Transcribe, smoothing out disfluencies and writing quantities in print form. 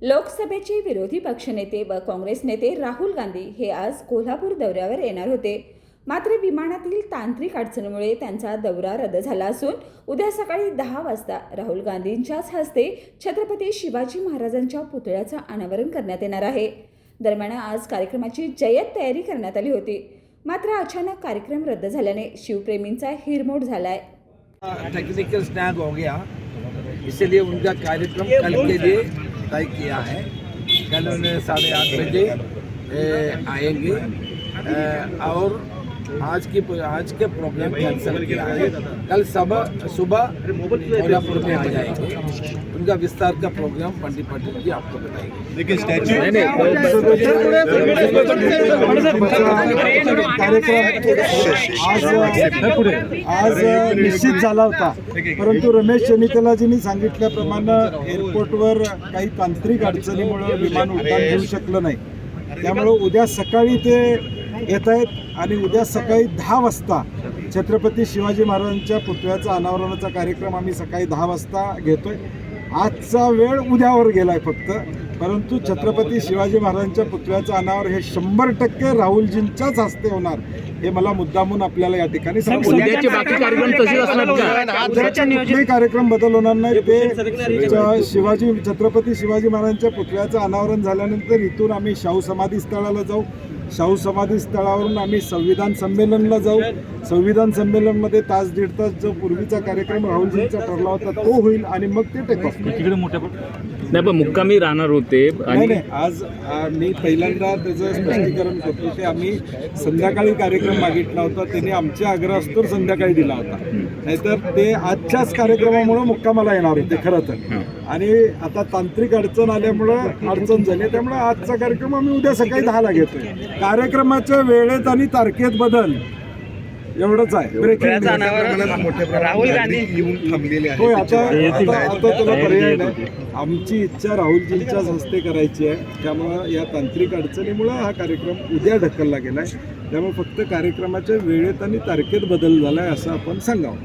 लोकसभेचे विरोधी पक्षनेते व काँग्रेस नेते राहुल गांधी हे आज कोल्हापूर दौऱ्यावर येणार होते. मात्र विमानातील तांत्रिक अडचणीमुळे त्यांचा दौरा रद्द झाला असून उद्या सकाळी 10 वाजता राहुल गांधींच्याच हस्ते छत्रपती शिवाजी महाराजांच्या पुतळ्याचं अनावरण करण्यात येणार आहे. दरम्यान आज कार्यक्रमाची जय्यत तयारी करण्यात आली होती. मात्र अचानक कार्यक्रम रद्द झाल्याने शिवप्रेमींचा हिरमोड झालाय. टेक्निकल स्नैग हो गया, इसलिए उनका कार्यक्रम कल के लिए तय किया है. कल उन्हें 8:30 बजे आएंगे और आज के प्रोग्राम कैंसिल किया है. कल सुबह कोल्हापुर में आ जाएंगे. उनका विस्तार का प्रोग्राम पंडित पटेल जी आपको बताएंगे. लेकिन स्टैच्यू आज निश्चित झाला होता, परंतु रमेश चन्निकलाजींनी सांगितल्याप्रमाणे एअरपोर्टवर काही तांत्रिक अडचणीमुळे विमान उड्डाण घेऊ शकलं नाही. त्यामुळे उद्या सकाळी ते येत आहेत आणि उद्या सकाळी 10 वाजता छत्रपती शिवाजी महाराजांच्या पुतळ्याचा अनावरणाचा कार्यक्रम आम्ही सकाळी 10 वाजता घेतोय. आजचा वेळ उद्यावर गेलाय फक्त, परंतु छत्रपती शिवाजी महाराजांच्या पुतळ्याचं अनावर हे 100% राहुलजींच्याच हस्ते होणार हे मला मुद्दामून आपल्याला या ठिकाणी उद्याचे बाकी कार्यक्रम तसेच असणार का? कुठलेही कार्यक्रम बदल होणार नाही. ते छत्रपती शिवाजी महाराजांच्या पुतळ्याचं अनावरण झाल्यानंतर इथून आम्ही शाहू समाधी स्थळाला जाऊ. शाहू समाधी स्थळावरून आम्ही संविधान संमेलनला जाऊ. संविधान संमेलनमध्ये तास दीड तास जो पूर्वीचा कार्यक्रम राहुलजींचा ठरला होता तो होईल आणि मग ते टेक ऑफ. तिकडे मोठ्या नाही पण मुक्कामी राहणार होते. नाही, आज मी पहिल्यांदा त्याचं स्पष्टीकरण करतो की आम्ही संध्याकाळी कार्यक्रम मागितला होता. त्यांनी आमच्या आग्रहास्तोवर संध्याकाळी दिला होता. नाहीतर ते आजच्याच कार्यक्रमामुळे मुक्कामाला येणार होते खरं तर. आणि आता तांत्रिक अडचण आल्यामुळं अडचण झाली, त्यामुळे आजचा कार्यक्रम आम्ही उद्या सकाळी 10ला घेतोय. कार्यक्रमाच्या वेळेत आणि तारखेत बदल एवढंच आहे. राहुल गांधी येऊन थांबलेले आहेत. होय, आता त्याला पर्याय नाही. आमची इच्छा राहुलजींच्याच हस्ते करायची आहे. त्यामुळं या तांत्रिक अडचणीमुळं हा कार्यक्रम उद्या ढकलला गेलाय. त्यामुळे फक्त कार्यक्रमाच्या वेळेत आणि तारखेत बदल झालाय असं आपण सांगावं.